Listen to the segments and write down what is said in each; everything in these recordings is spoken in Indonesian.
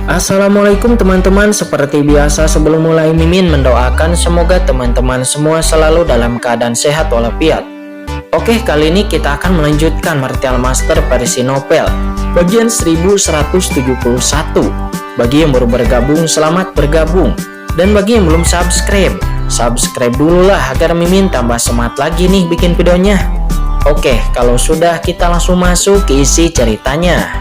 Assalamualaikum teman-teman, seperti biasa sebelum mulai Mimin mendoakan semoga teman-teman semua selalu dalam keadaan sehat walafiat. Oke, kali ini kita akan melanjutkan Martial Master versi novel bagian 1171. Bagi yang baru bergabung, selamat bergabung. Dan bagi yang belum subscribe dulu lah agar Mimin tambah semangat lagi nih bikin videonya. Oke, kalau sudah kita langsung masuk ke isi ceritanya.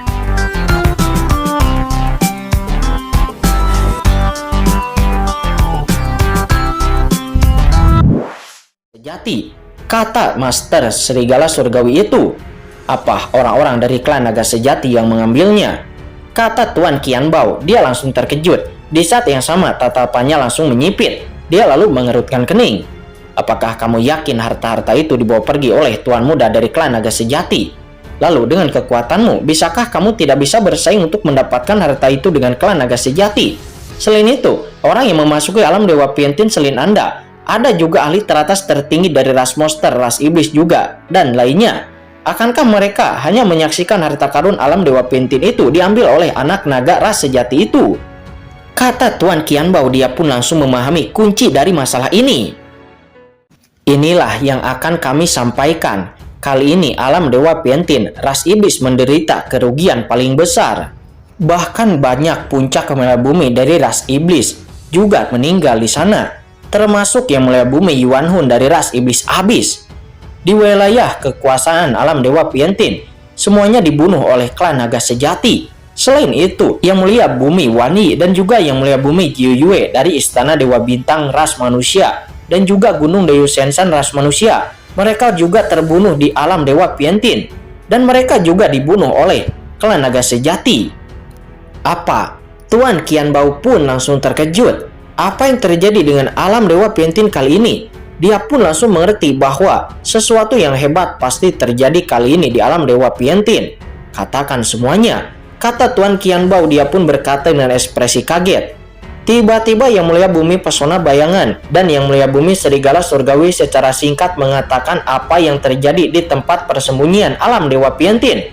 Sejati, kata Master Serigala Surgawi itu. Apa orang-orang dari klan naga sejati yang mengambilnya? Kata Tuan Qianbao. Dia langsung terkejut. Di saat yang sama tatapannya langsung menyipit. Dia lalu mengerutkan kening. Apakah kamu yakin harta-harta itu dibawa pergi oleh tuan muda dari klan naga sejati? Lalu dengan kekuatanmu, bisakah kamu tidak bisa bersaing untuk mendapatkan harta itu dengan klan naga sejati? Selain itu, orang yang memasuki alam Dewa Piantin selain Anda, ada juga ahli teratas tertinggi dari ras monster, ras iblis juga, dan lainnya. Akankah mereka hanya menyaksikan harta karun alam Dewa Piantin itu diambil oleh anak naga ras sejati itu? Kata Tuan Qianbao. Dia pun langsung memahami kunci dari masalah ini. Inilah yang akan kami sampaikan. Kali ini alam Dewa Piantin, ras iblis menderita kerugian paling besar. Bahkan banyak puncak kemela bumi dari ras iblis juga meninggal di sana. Termasuk yang mulia bumi Yuan Hun dari ras iblis abis. Di wilayah kekuasaan alam Dewa Piantin, semuanya dibunuh oleh klan naga sejati. Selain itu, yang mulia bumi Wan Yi dan juga yang mulia bumi Jiu Yue dari istana Dewa Bintang ras manusia dan juga gunung Deyu Sensan ras manusia, mereka juga terbunuh di alam Dewa Piantin, dan mereka juga dibunuh oleh klan naga sejati. Apa? Tuan Qianbao pun langsung terkejut. Apa yang terjadi dengan alam Dewa Piantin kali ini? Dia pun langsung mengerti bahwa sesuatu yang hebat pasti terjadi kali ini di alam Dewa Piantin. Katakan semuanya, kata Tuan Qianbao. Dia pun berkata dengan ekspresi kaget. Tiba-tiba yang mulia bumi Pesona Bayangan dan yang mulia bumi Serigala Surgawi secara singkat mengatakan apa yang terjadi di tempat persembunyian alam Dewa Piantin.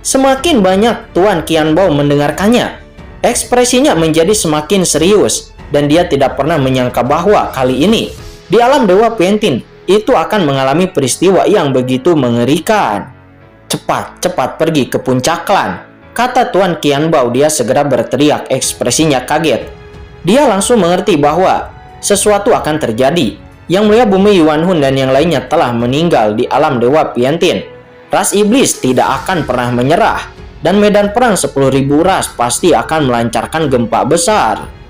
Semakin banyak Tuan Qianbao mendengarkannya, ekspresinya menjadi semakin serius. Dan dia tidak pernah menyangka bahwa kali ini di alam Dewa Piantin itu akan mengalami peristiwa yang begitu mengerikan. Cepat pergi ke puncak klan, kata Tuan Qianbao. Dia segera berteriak, ekspresinya kaget. Dia langsung mengerti bahwa sesuatu akan terjadi. Yang mulia bumi Yuan Hun dan yang lainnya telah meninggal di alam Dewa Piantin. Ras iblis tidak akan pernah menyerah, dan medan perang 10.000 ras pasti akan melancarkan gempa besar.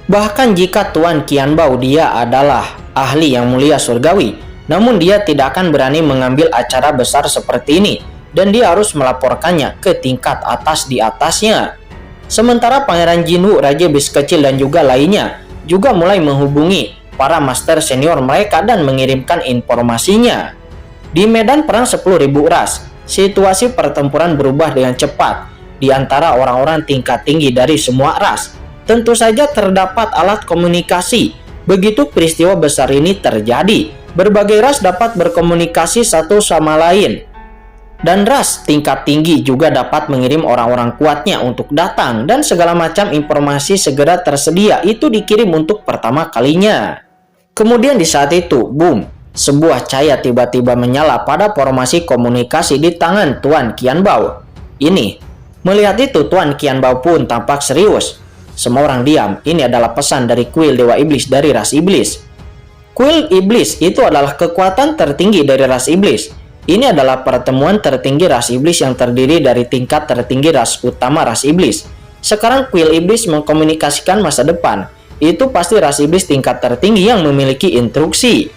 Bahkan jika Tuan Qianbao dia adalah ahli yang mulia surgawi, namun dia tidak akan berani mengambil acara besar seperti ini, dan dia harus melaporkannya ke tingkat atas di atasnya. Sementara Pangeran Jinwu, Raja Bis Kecil dan juga lainnya juga mulai menghubungi para master senior mereka dan mengirimkan informasinya. Di medan perang 10.000 ras, situasi pertempuran berubah dengan cepat di antara orang-orang tingkat tinggi dari semua ras. Tentu saja terdapat alat komunikasi. Begitu peristiwa besar ini terjadi, berbagai ras dapat berkomunikasi satu sama lain. Dan ras tingkat tinggi juga dapat mengirim orang-orang kuatnya untuk datang, dan segala macam informasi segera tersedia itu dikirim untuk pertama kalinya. Kemudian di saat itu, boom, sebuah cahaya tiba-tiba menyala pada formasi komunikasi di tangan Tuan Qianbao. Melihat itu, Tuan Qianbao pun tampak serius. Semua orang diam. Ini adalah pesan dari kuil Dewa Iblis dari ras iblis. Kuil Iblis itu adalah kekuatan tertinggi dari ras iblis. Ini adalah pertemuan tertinggi ras iblis yang terdiri dari tingkat tertinggi ras utama ras iblis. Sekarang kuil Iblis mengkomunikasikan masa depan. Itu pasti ras iblis tingkat tertinggi yang memiliki instruksi.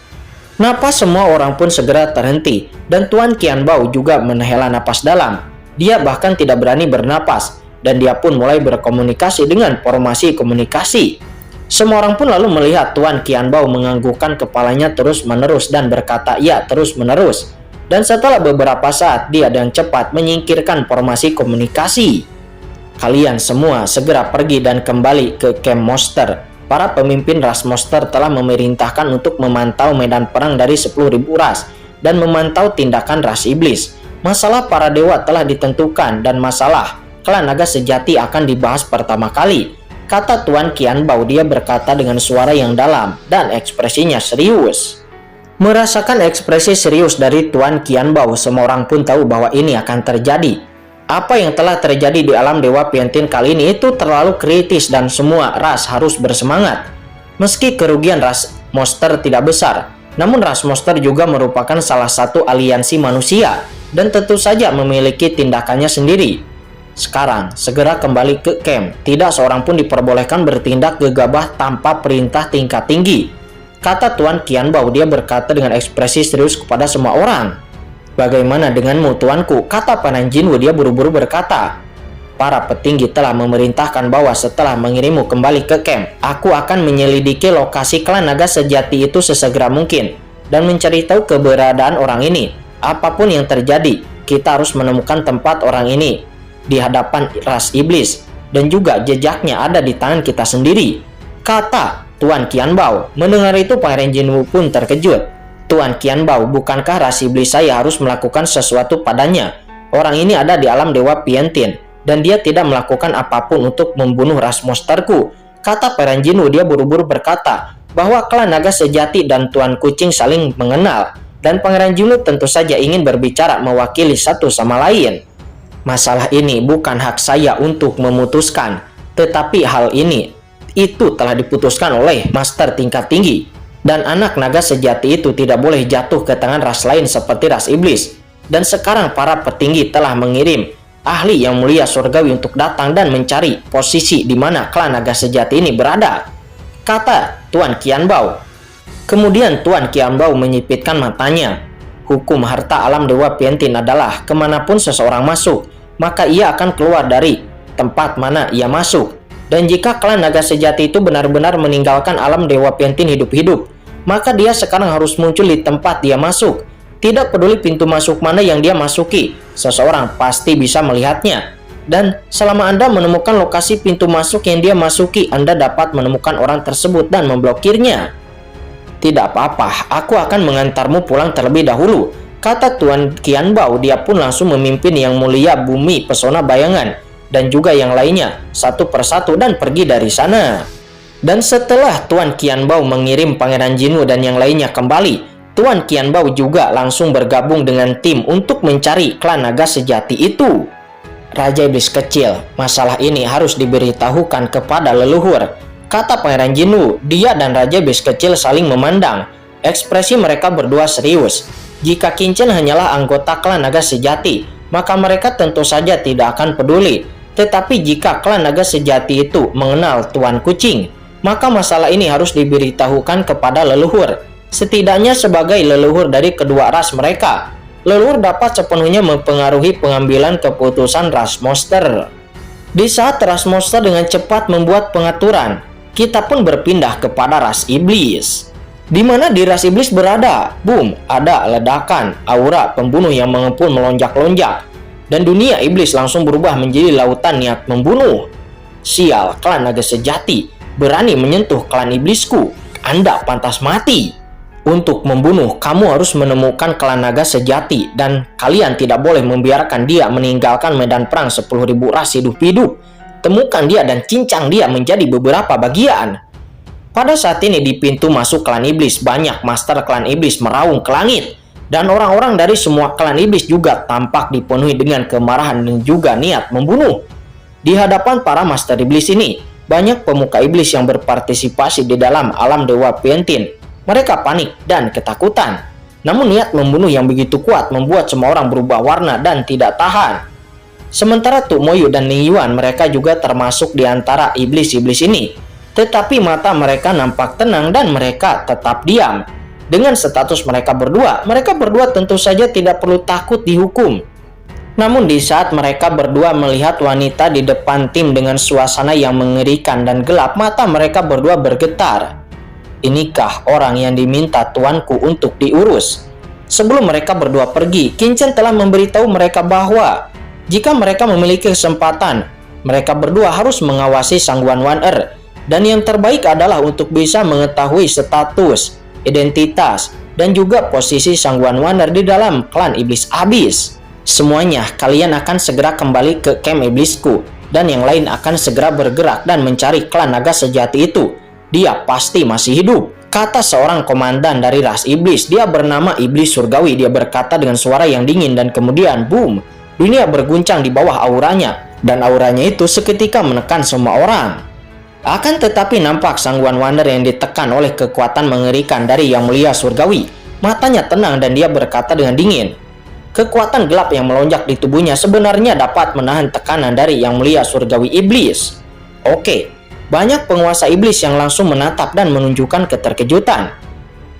Napas semua orang pun segera terhenti, dan Tuan Qianbao juga menghela napas dalam. Dia bahkan tidak berani bernapas, dan dia pun mulai berkomunikasi dengan formasi komunikasi. Semua orang pun lalu melihat Tuan Qianbao menganggukkan kepalanya terus-menerus dan berkata ya terus-menerus. Dan setelah beberapa saat, dia dengan cepat menyingkirkan formasi komunikasi. Kalian semua segera pergi dan kembali ke camp monster. Para pemimpin ras monster telah memerintahkan untuk memantau medan perang dari 10.000 ras dan memantau tindakan ras iblis. Masalah para dewa telah ditentukan dan masalah klan naga sejati akan dibahas pertama kali, kata Tuan Qianbao. Dia berkata dengan suara yang dalam dan ekspresinya serius. Merasakan ekspresi serius dari Tuan Qianbao, semua orang pun tahu bahwa ini akan terjadi. Apa yang telah terjadi di alam Dewa Piantin kali ini itu terlalu kritis dan semua ras harus bersemangat. Meski kerugian ras monster tidak besar, namun ras monster juga merupakan salah satu aliansi manusia dan tentu saja memiliki tindakannya sendiri. Sekarang, segera kembali ke camp. Tidak seorang pun diperbolehkan bertindak gegabah tanpa perintah tingkat tinggi, kata Tuan Qianbao. Dia berkata dengan ekspresi serius kepada semua orang. Bagaimana denganmu, tuanku? Kata Pangeran Jinwu. Dia buru-buru berkata, para petinggi telah memerintahkan bahwa setelah mengirimmu kembali ke camp, aku akan menyelidiki lokasi klan naga sejati itu sesegera mungkin dan mencari tahu keberadaan orang ini. Apapun yang terjadi, kita harus menemukan tempat orang ini di hadapan ras iblis, dan juga jejaknya ada di tangan kita sendiri, kata Tuan Qianbao. Mendengar itu, Pangeran Jinwu pun terkejut. Tuan Qianbao, bukankah ras iblis saya harus melakukan sesuatu padanya? Orang ini ada di alam Dewa Piantin dan dia tidak melakukan apapun untuk membunuh ras monsterku, kata Pangeran Jinwu. Dia buru-buru berkata bahwa klan naga sejati dan Tuan Kucing saling mengenal, dan Pangeran Jinwu tentu saja ingin berbicara mewakili satu sama lain. Masalah ini bukan hak saya untuk memutuskan, tetapi hal ini itu telah diputuskan oleh master tingkat tinggi, dan anak naga sejati itu tidak boleh jatuh ke tangan ras lain seperti ras iblis. Dan sekarang para petinggi telah mengirim ahli yang mulia surgawi untuk datang dan mencari posisi di mana klan naga sejati ini berada, kata Tuan Qianbao. Kemudian Tuan Qianbao menyipitkan matanya. Hukum harta alam Dewa Piantin adalah kemanapun seseorang masuk, maka ia akan keluar dari tempat mana ia masuk. Dan jika klan naga sejati itu benar-benar meninggalkan alam Dewa Piantin hidup-hidup, maka dia sekarang harus muncul di tempat dia masuk. Tidak peduli pintu masuk mana yang dia masuki, seseorang pasti bisa melihatnya. Dan selama Anda menemukan lokasi pintu masuk yang dia masuki, Anda dapat menemukan orang tersebut dan memblokirnya. Tidak apa-apa, aku akan mengantarmu pulang terlebih dahulu, kata Tuan Qianbao. Dia pun langsung memimpin Yang Mulia Bumi Pesona Bayangan dan juga yang lainnya satu persatu dan pergi dari sana. Dan setelah Tuan Qianbao mengirim Pangeran Jinwu dan yang lainnya kembali, Tuan Qianbao juga langsung bergabung dengan tim untuk mencari klan naga sejati itu. Raja Iblis Kecil, masalah ini harus diberitahukan kepada leluhur, kata Pangeran Jinwu. Dia dan Raja Iblis Kecil saling memandang. Ekspresi mereka berdua serius. Jika Qin Chen hanyalah anggota klan naga sejati, maka mereka tentu saja tidak akan peduli. Tetapi jika klan naga sejati itu mengenal Tuan Kucing, maka masalah ini harus diberitahukan kepada leluhur. Setidaknya sebagai leluhur dari kedua ras mereka, leluhur dapat sepenuhnya mempengaruhi pengambilan keputusan ras monster. Di saat ras monster dengan cepat membuat pengaturan, kita pun berpindah kepada ras iblis. Di mana di ras iblis berada? Boom, ada ledakan, aura pembunuh yang mengepul melonjak-lonjak, dan dunia iblis langsung berubah menjadi lautan niat membunuh. Sial, klan naga sejati berani menyentuh klan iblisku. Anda pantas mati. Untuk membunuh, kamu harus menemukan klan naga sejati, dan kalian tidak boleh membiarkan dia meninggalkan medan perang 10.000 ras hidup-hidup. Temukan dia dan cincang dia menjadi beberapa bagian. Pada saat ini di pintu masuk klan iblis, banyak master klan iblis meraung ke langit, dan orang-orang dari semua klan iblis juga tampak dipenuhi dengan kemarahan dan juga niat membunuh. Di hadapan para master iblis ini, banyak pemuka iblis yang berpartisipasi di dalam alam Dewa Piantin. Mereka panik dan ketakutan. Namun niat membunuh yang begitu kuat membuat semua orang berubah warna dan tidak tahan. Sementara Tu Moyu dan Ning Yuan, mereka juga termasuk di antara iblis-iblis ini. Tetapi mata mereka nampak tenang dan mereka tetap diam. Dengan status mereka berdua tentu saja tidak perlu takut dihukum. Namun di saat mereka berdua melihat wanita di depan tim dengan suasana yang mengerikan dan gelap, mata mereka berdua bergetar. Inikah orang yang diminta tuanku untuk diurus? Sebelum mereka berdua pergi, Qin Chen telah memberitahu mereka bahwa jika mereka memiliki kesempatan, mereka berdua harus mengawasi Sang Wan Wan dan yang terbaik adalah untuk bisa mengetahui status, identitas, dan juga posisi Sang Wan Wan di dalam klan iblis abis. Semuanya kalian akan segera kembali ke camp iblisku, dan yang lain akan segera bergerak dan mencari klan naga sejati itu. Dia pasti masih hidup, kata seorang komandan dari ras iblis. Dia bernama Iblis Surgawi. Dia berkata dengan suara yang dingin, dan kemudian boom, dunia berguncang di bawah auranya, dan auranya itu seketika menekan semua orang. Akan tetapi nampak Sangguan Waner yang ditekan oleh kekuatan mengerikan dari Yang Mulia Surgawi. Matanya tenang dan dia berkata dengan dingin. Kekuatan gelap yang melonjak di tubuhnya sebenarnya dapat menahan tekanan dari Yang Mulia Surgawi Iblis. Oke, banyak penguasa iblis yang langsung menatap dan menunjukkan keterkejutan.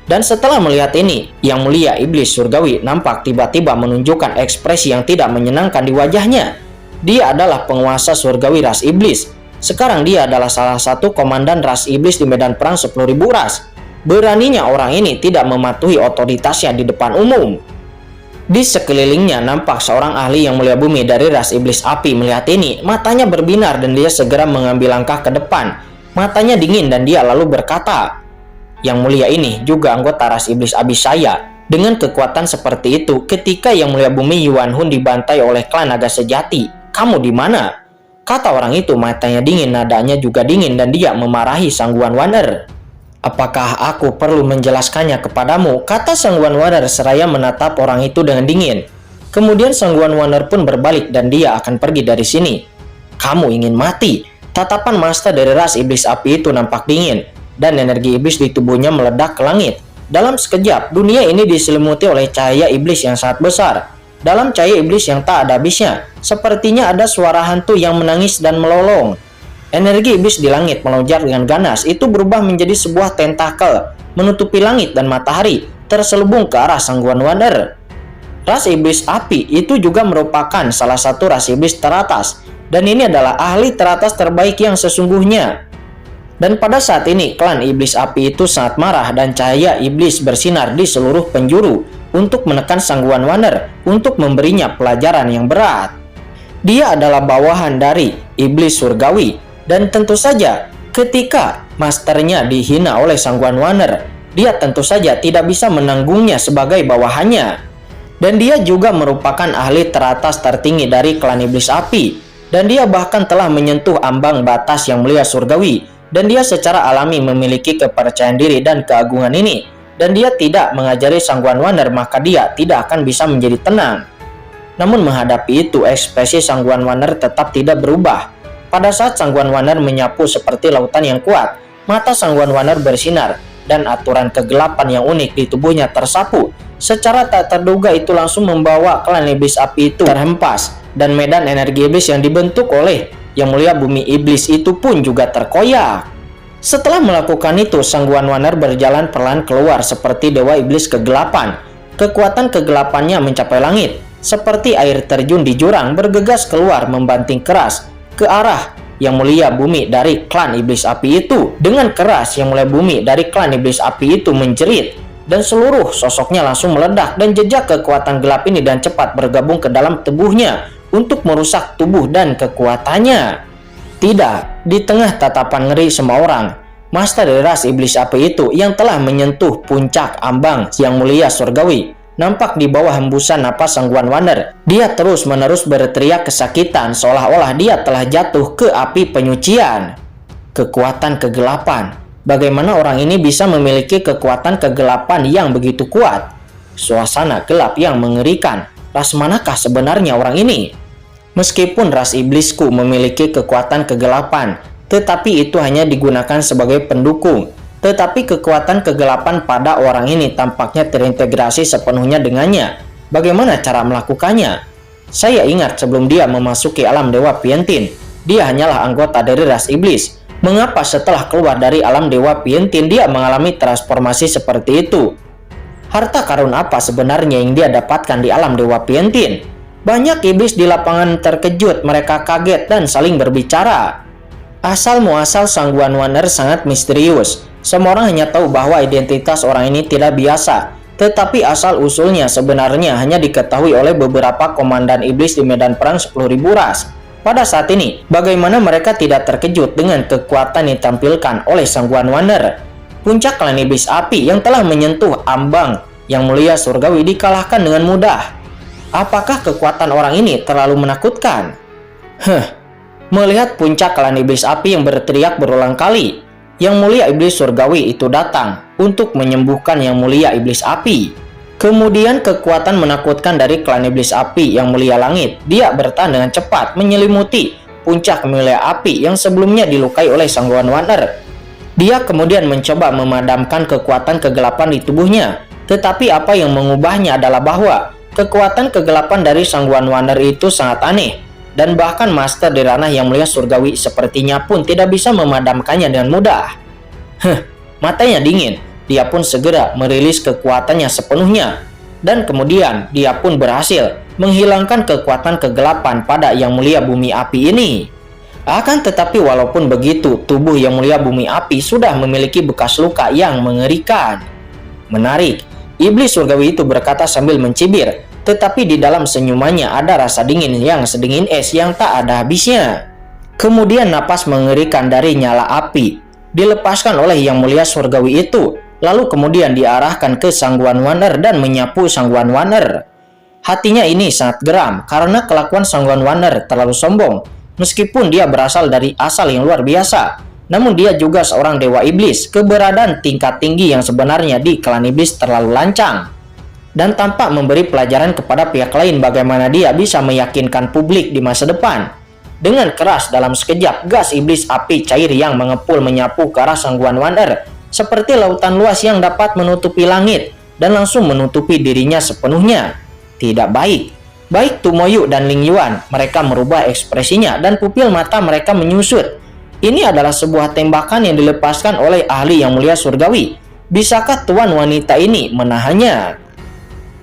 Dan setelah melihat ini, Yang Mulia Iblis Surgawi nampak tiba-tiba menunjukkan ekspresi yang tidak menyenangkan di wajahnya. Dia adalah penguasa surgawi ras iblis. Sekarang dia adalah salah satu komandan ras iblis di medan perang 10.000 ras. Beraninya orang ini tidak mematuhi otoritasnya di depan umum. Di sekelilingnya nampak seorang ahli Yang Mulia Bumi dari ras iblis api. Melihat ini, matanya berbinar dan dia segera mengambil langkah ke depan. Matanya dingin dan dia lalu berkata, Yang Mulia ini juga anggota ras iblis Abisaya. Dengan kekuatan seperti itu, ketika Yang Mulia Bumi Yuan Hun dibantai oleh klan naga sejati, kamu di mana? Kata orang itu, matanya dingin, nadanya juga dingin, dan dia memarahi Sangguan Waner. Apakah aku perlu menjelaskannya kepadamu? Kata Sangguan Waner seraya menatap orang itu dengan dingin. Kemudian Sangguan Waner pun berbalik dan dia akan pergi dari sini. Kamu ingin mati? Tatapan master dari ras iblis api itu nampak dingin, dan energi iblis di tubuhnya meledak ke langit. Dalam sekejap, dunia ini diselimuti oleh cahaya iblis yang sangat besar. Dalam cahaya iblis yang tak ada habisnya, sepertinya ada suara hantu yang menangis dan melolong. Energi iblis di langit melonjak dengan ganas, itu berubah menjadi sebuah tentakel, menutupi langit dan matahari, terselubung ke arah Sangguan Waner. Ras iblis api itu juga merupakan salah satu ras iblis teratas, dan ini adalah ahli teratas terbaik yang sesungguhnya. Dan pada saat ini, klan iblis api itu sangat marah dan cahaya iblis bersinar di seluruh penjuru untuk menekan Sangguan Waner, untuk memberinya pelajaran yang berat. Dia adalah bawahan dari iblis surgawi. Dan tentu saja, ketika masternya dihina oleh Sangguan Waner, dia tentu saja tidak bisa menanggungnya sebagai bawahannya. Dan dia juga merupakan ahli teratas tertinggi dari klan iblis api. Dan dia bahkan telah menyentuh ambang batas Yang Mulia Surgawi. Dan dia secara alami memiliki kepercayaan diri dan keagungan ini. Dan dia tidak mengajari Sangguan Waner, maka dia tidak akan bisa menjadi tenang. Namun menghadapi itu, ekspresi Sangguan Waner tetap tidak berubah. Pada saat Sangguan Waner menyapu seperti lautan yang kuat, mata Sangguan Waner bersinar dan aturan kegelapan yang unik di tubuhnya tersapu. Secara tak terduga itu langsung membawa klan iblis api itu terhempas, dan medan energi iblis yang dibentuk oleh Yang Mulia Bumi Iblis itu pun juga terkoyak. Setelah melakukan itu, Sangguan Waner berjalan perlahan keluar seperti dewa iblis kegelapan. Kekuatan kegelapannya mencapai langit, seperti air terjun di jurang, bergegas keluar membanting keras ke arah Yang Mulia Bumi dari klan iblis api itu. Dengan keras, Yang Mulia Bumi dari klan iblis api itu menjerit, dan seluruh sosoknya langsung meledak, dan jejak kekuatan gelap ini dan cepat bergabung ke dalam tubuhnya untuk merusak tubuh dan kekuatannya. Tidak, di tengah tatapan ngeri semua orang, master dari ras iblis api itu yang telah menyentuh puncak ambang Yang Mulia Surgawi nampak di bawah hembusan napas Sangguan Waner. Dia terus-menerus berteriak kesakitan, seolah-olah dia telah jatuh ke api penyucian. Kekuatan kegelapan. Bagaimana orang ini bisa memiliki kekuatan kegelapan yang begitu kuat? Suasana gelap yang mengerikan. Ras manakah sebenarnya orang ini? Meskipun ras iblisku memiliki kekuatan kegelapan, tetapi itu hanya digunakan sebagai pendukung. Tetapi kekuatan kegelapan pada orang ini tampaknya terintegrasi sepenuhnya dengannya. Bagaimana cara melakukannya? Saya ingat sebelum dia memasuki alam Dewa Pientin, dia hanyalah anggota dari ras iblis. Mengapa setelah keluar dari alam Dewa Pientin dia mengalami transformasi seperti itu? Harta karun apa sebenarnya yang dia dapatkan di alam Dewa Pientin? Banyak iblis di lapangan terkejut, mereka kaget dan saling berbicara. Asal muasal Sangguan Waner sangat misterius. Semua orang hanya tahu bahwa identitas orang ini tidak biasa, tetapi asal-usulnya sebenarnya hanya diketahui oleh beberapa komandan iblis di medan perang 10.000 ras. Pada saat ini, bagaimana mereka tidak terkejut dengan kekuatan yang ditampilkan oleh Sangguan Waner? Puncak klan iblis api yang telah menyentuh ambang Yang Mulia Surgawi dikalahkan dengan mudah. Apakah kekuatan orang ini terlalu menakutkan? Melihat puncak klan iblis api yang berteriak berulang kali, Yang Mulia Iblis Surgawi itu datang untuk menyembuhkan Yang Mulia Iblis Api. Kemudian kekuatan menakutkan dari klan iblis api Yang Mulia Langit, dia bertahan dengan cepat menyelimuti puncak Mulia Api yang sebelumnya dilukai oleh Sangguan Waner. Dia kemudian mencoba memadamkan kekuatan kegelapan di tubuhnya, tetapi apa yang mengubahnya adalah bahwa kekuatan kegelapan dari Sangguan Waner itu sangat aneh, dan bahkan master di ranah Yang Mulia Surgawi sepertinya pun tidak bisa memadamkannya dengan mudah. Matanya dingin, dia pun segera merilis kekuatannya sepenuhnya, dan kemudian dia pun berhasil menghilangkan kekuatan kegelapan pada Yang Mulia Bumi Api ini. Akan tetapi walaupun begitu, tubuh Yang Mulia Bumi Api sudah memiliki bekas luka yang mengerikan. Menarik, iblis surgawi itu berkata sambil mencibir, tetapi di dalam senyumannya ada rasa dingin yang sedingin es yang tak ada habisnya. Kemudian napas mengerikan dari nyala api dilepaskan oleh Yang Mulia Surgawi itu, lalu kemudian diarahkan ke Sangguan Waner dan menyapu Sangguan Waner. Hatinya ini sangat geram karena kelakuan Sangguan Waner terlalu sombong. Meskipun dia berasal dari asal yang luar biasa, namun dia juga seorang dewa iblis. Keberadaan tingkat tinggi yang sebenarnya di klan iblis terlalu lancang, dan tampak memberi pelajaran kepada pihak lain bagaimana dia bisa meyakinkan publik di masa depan. Dengan keras dalam sekejap, gas iblis api cair yang mengepul menyapu ke arah Sangguan Waner seperti lautan luas yang dapat menutupi langit dan langsung menutupi dirinya sepenuhnya. Tidak baik. Baik Tumoyu dan Ling Yuan, mereka merubah ekspresinya dan pupil mata mereka menyusut. Ini adalah sebuah tembakan yang dilepaskan oleh ahli Yang Mulia Surgawi. Bisakah tuan wanita ini menahannya?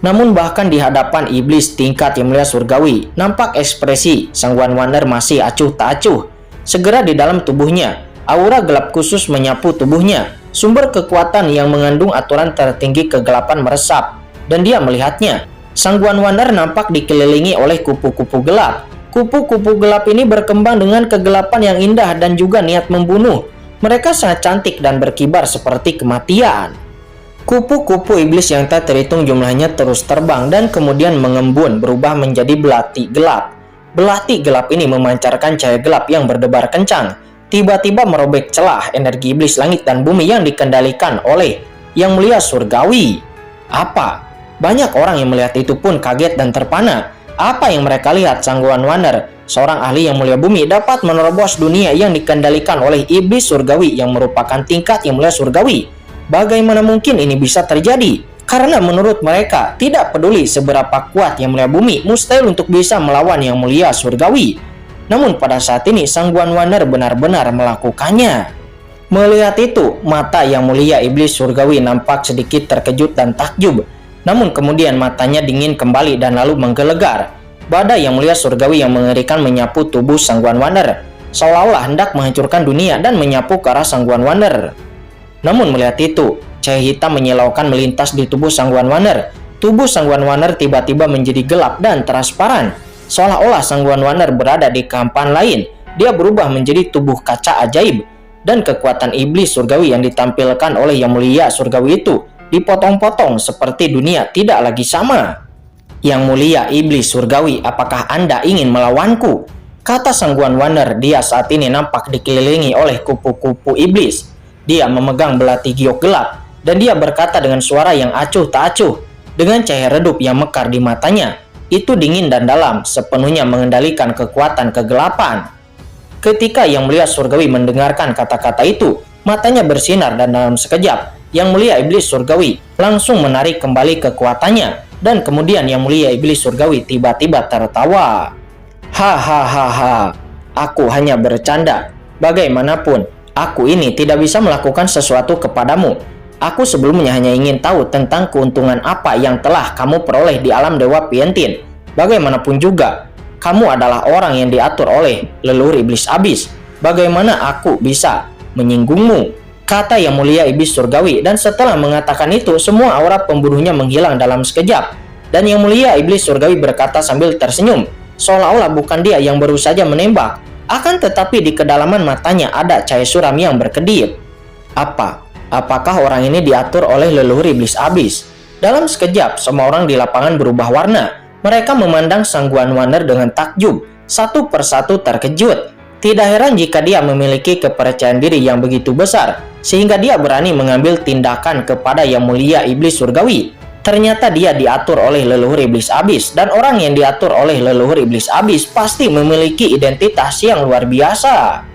Namun bahkan di hadapan iblis tingkat Yang Mulia Surgawi, nampak ekspresi Sangguan Waner masih acuh tak acuh. Segera di dalam tubuhnya, aura gelap khusus menyapu tubuhnya. Sumber kekuatan yang mengandung aturan tertinggi kegelapan meresap, dan dia melihatnya. Sangguan Waner nampak dikelilingi oleh kupu-kupu gelap. Kupu-kupu gelap ini berkembang dengan kegelapan yang indah dan juga niat membunuh. Mereka sangat cantik dan berkibar seperti kematian. Kupu-kupu iblis yang tak terhitung jumlahnya terus terbang dan kemudian mengembun berubah menjadi belati gelap. Belati gelap ini memancarkan cahaya gelap yang berdebar kencang. Tiba-tiba merobek celah energi iblis langit dan bumi yang dikendalikan oleh Yang Mulia Surgawi. Apa? Banyak orang yang melihat itu pun kaget dan terpana. Apa yang mereka lihat? Sangguan Waner, seorang ahli Yang Mulia Bumi, dapat menerobos dunia yang dikendalikan oleh iblis surgawi yang merupakan tingkat Yang Mulia Surgawi. Bagaimana mungkin ini bisa terjadi? Karena menurut mereka, tidak peduli seberapa kuat Yang Mulia Bumi, mustahil untuk bisa melawan Yang Mulia Surgawi. Namun pada saat ini Sangguan Waner benar-benar melakukannya. Melihat itu, mata Yang Mulia Iblis Surgawi nampak sedikit terkejut dan takjub. Namun kemudian matanya dingin kembali dan lalu menggelegar. Badai Yang Mulia Surgawi yang mengerikan menyapu tubuh Sangguan Waner, seolah-olah hendak menghancurkan dunia dan menyapu ke arah Sangguan Waner. Namun melihat itu, cahaya hitam menyilaukan melintas di tubuh Sangguan Waner. Tubuh Sangguan Waner tiba-tiba menjadi gelap dan transparan, seolah-olah Sangguan Waner berada di kehampaan lain. Dia berubah menjadi tubuh kaca ajaib, dan kekuatan iblis surgawi yang ditampilkan oleh Yang Mulia Surgawi itu dipotong-potong seperti dunia tidak lagi sama. Yang Mulia Iblis Surgawi, apakah Anda ingin melawanku? Kata Sangguan Waner. Dia saat ini nampak dikelilingi oleh kupu-kupu iblis. Dia memegang belati giok gelap, dan dia berkata dengan suara yang acuh tak acuh. Dengan cahaya redup yang mekar di matanya, itu dingin dan dalam, sepenuhnya mengendalikan kekuatan kegelapan. Ketika Yang Mulia Surgawi mendengarkan kata-kata itu, matanya bersinar dan dalam sekejap, Yang Mulia Iblis Surgawi langsung menarik kembali kekuatannya, dan kemudian Yang Mulia Iblis Surgawi tiba-tiba tertawa. Hahaha, aku hanya bercanda. Bagaimanapun, aku ini tidak bisa melakukan sesuatu kepadamu. Aku sebelumnya hanya ingin tahu tentang keuntungan apa yang telah kamu peroleh di alam Dewa Pientin. Bagaimanapun juga, kamu adalah orang yang diatur oleh leluhur iblis abis. Bagaimana aku bisa menyinggungmu? Kata Yang Mulia Iblis Surgawi, dan setelah mengatakan itu, semua aura pembunuhnya menghilang dalam sekejap. Dan Yang Mulia Iblis Surgawi berkata sambil tersenyum, seolah-olah bukan dia yang baru saja menembak. Akan tetapi di kedalaman matanya ada cahaya suram yang berkedip. Apakah orang ini diatur oleh leluhur iblis abis? Dalam sekejap, semua orang di lapangan berubah warna. Mereka memandang sang Guan Waner dengan takjub, satu persatu terkejut. Tidak heran jika dia memiliki kepercayaan diri yang begitu besar, sehingga dia berani mengambil tindakan kepada Yang Mulia Iblis Surgawi. Ternyata dia diatur oleh leluhur Iblis Abis, dan orang yang diatur oleh leluhur Iblis Abis pasti memiliki identitas yang luar biasa.